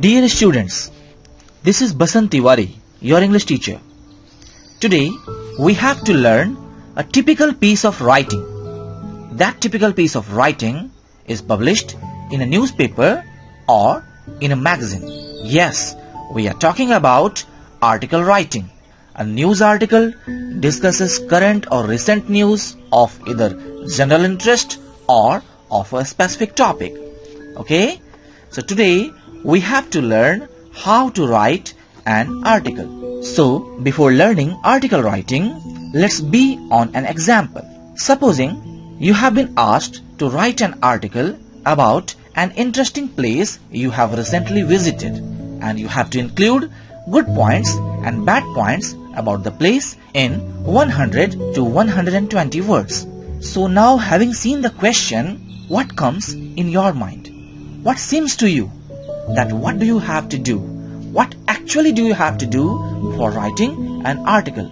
Dear students, this is Basant Tiwari, your English teacher. Today, we have to learn a typical piece of writing. That typical piece of writing is published in a newspaper or in a magazine. Yes, we are talking about article writing. A news article discusses current or recent news of either general interest or of a specific topic. Okay? So today we have to learn how to write an article. So before learning article writing, let's be on an example. Supposing you have been asked to write an article about an interesting place you have recently visited, and you have to include good points and bad points about the place in 100 to 120 words. So now, having seen the question, what comes in your mind? What seems to you that what do you have to do? What actually do you have to do for writing an article?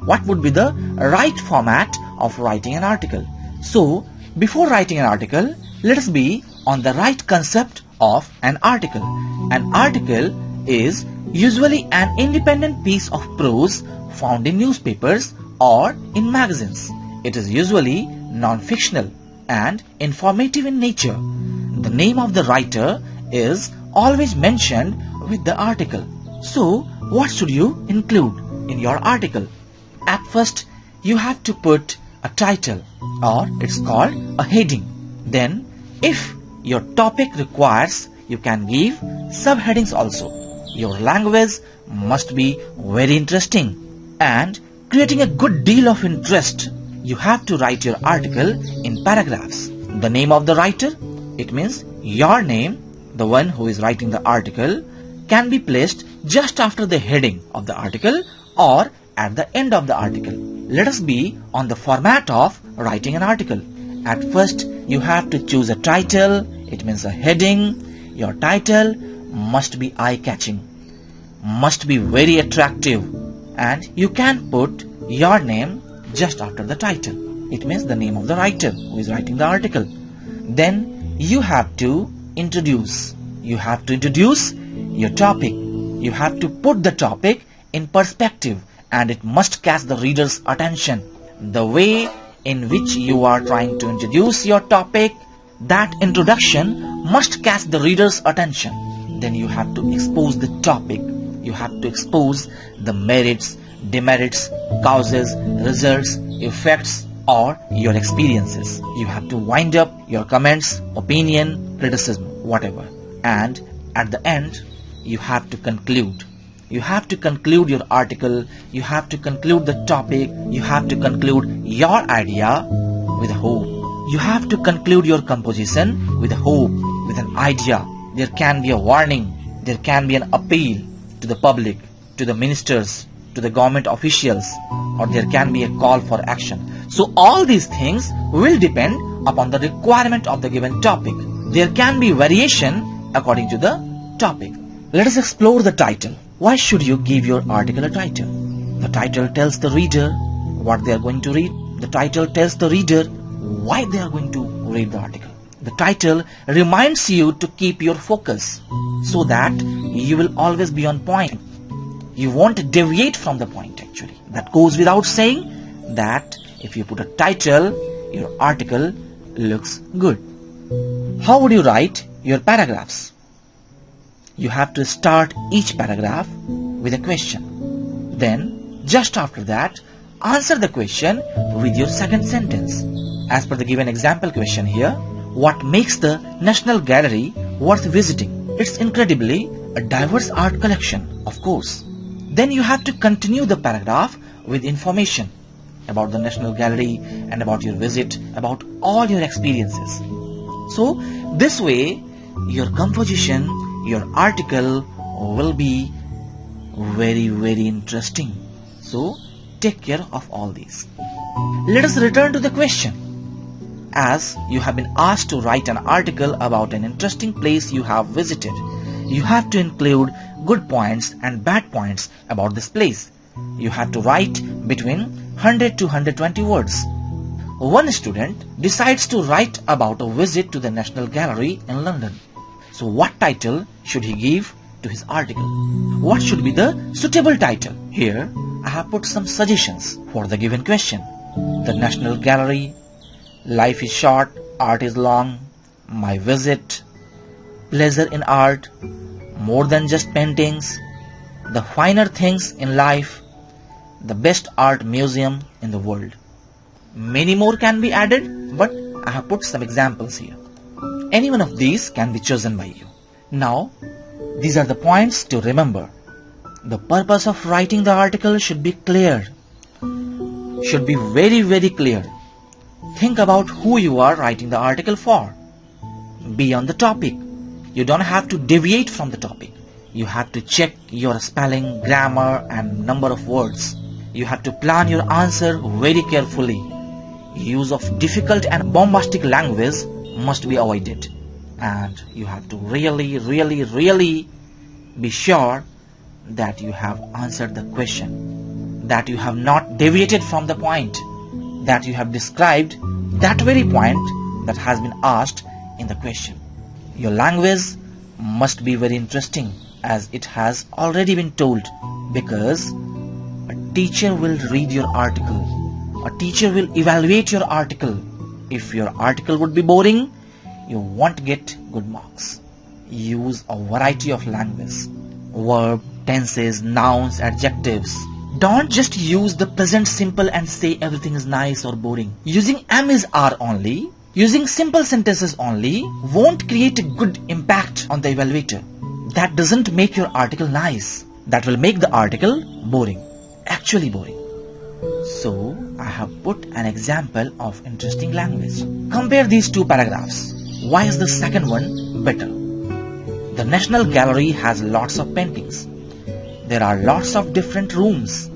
What would be the right format of writing an article? So before writing an article, let us be on the right concept of an article. An article is usually an independent piece of prose found in newspapers or in magazines. It is usually non-fictional and informative in nature. The name of the writer is always mentioned with the article. So, what should you include in your article? At first, you have to put a title, or it's called a heading. Then, if your topic requires, you can give subheadings also. Your language must be very interesting, and creating a good deal of interest, you have to write your article in paragraphs. The name of the writer, it means your name, the one who is writing the article, can be placed just after the heading of the article or at the end of the article. Let us be on the format of writing an article. At first, you have to choose a title, it means a heading. Your title must be eye-catching, must be very attractive, and you can put your name just after the title. It means the name of the writer who is writing the article. Then you have to introduce. You have to introduce your topic. You have to put the topic in perspective, and it must catch the reader's attention. The way in which you are trying to introduce your topic, that introduction must catch the reader's attention. Then you have to expose the topic. You have to expose the merits, demerits, causes, results, effects, or your experiences. You have to wind up your comments, opinion, criticism, whatever. And at the end, you have to conclude. You have to conclude your article. You have to conclude the topic. You have to conclude your idea with a hope. You have to conclude your composition with a hope, with an idea. There can be a warning. There can be an appeal to the public, to the ministers, to the government officials, or there can be a call for action. So all these things will depend upon the requirement of the given topic. There can be variation according to the topic. Let us explore the title. Why should you give your article a title? The title tells the reader what they are going to read. The title tells the reader why they are going to read the article. The title reminds you to keep your focus so that you will always be on point. You won't deviate from the point actually. That goes without saying that if you put a title, your article looks good. How would you write your paragraphs? You have to start each paragraph with a question. Then, just after that, answer the question with your second sentence. As per the given example question here, what makes the National Gallery worth visiting? It's incredibly a diverse art collection, of course. Then you have to continue the paragraph with information about the National Gallery and about your visit, about all your experiences. So this way your composition, your article will be very, very interesting. So take care of all these. Let us return to the question. As you have been asked to write an article about an interesting place you have visited, you have to include good points and bad points about this place. You have to write between 100 to 120 words. One student decides to write about a visit to the National Gallery in London. So what title should he give to his article. What should be the suitable title? Here I have put some suggestions for the given question. The National Gallery, Life is short, art is long, My visit, Pleasure in art, More than just paintings, The finer things in life, The best art museum in the world. Many more can be added, but I have put some examples here. Any one of these can be chosen by you. Now, these are the points to remember. The purpose of writing the article should be clear. Should be very clear. Think about who you are writing the article for. Be on the topic. You don't have to deviate from the topic. You have to check your spelling, grammar and number of words. You have to plan your answer very carefully. Use of difficult and bombastic language must be avoided. And you have to really be sure that you have answered the question, that you have not deviated from the point, that you have described that very point that has been asked in the question. Your language must be very interesting, as it has already been told, because a teacher will read your article. A teacher will evaluate your article. If your article would be boring, you won't get good marks. Use a variety of language, verb, tenses, nouns, adjectives. Don't just use the present simple and say everything is nice or boring. Using am is are only, using simple sentences only won't create a good impact on the evaluator. That doesn't make your article nice. That will make the article boring. Actually boring. So, I have put an example of interesting language. Compare these two paragraphs. Why is the second one better? The National Gallery has lots of paintings. There are lots of different rooms.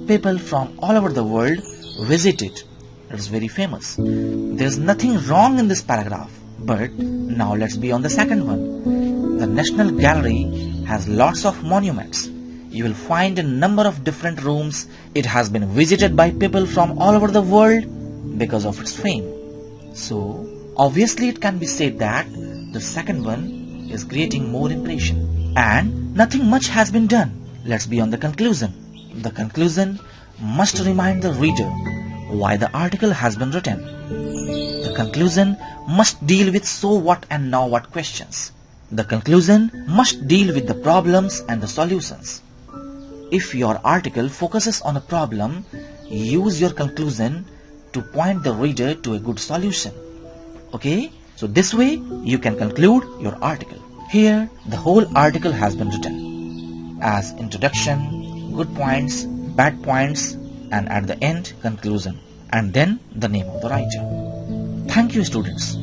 People from all over the world visit it. It is very famous. There is nothing wrong in this paragraph. But now let's be on the second one. The National Gallery has lots of monuments. You will find a number of different rooms. It has been visited by people from all over the world because of its fame. So, obviously it can be said that the second one is creating more impression. And nothing much has been done. Let's be on the conclusion. The conclusion must remind the reader why the article has been written. The conclusion must deal with so what and now what questions. The conclusion must deal with the problems and the solutions. If your article focuses on a problem, use your conclusion to point the reader to a good solution. Okay? So this way you can conclude your article. Here the whole article has been written as introduction, good points, bad points, and at the end conclusion, and then the name of the writer. Thank you, students.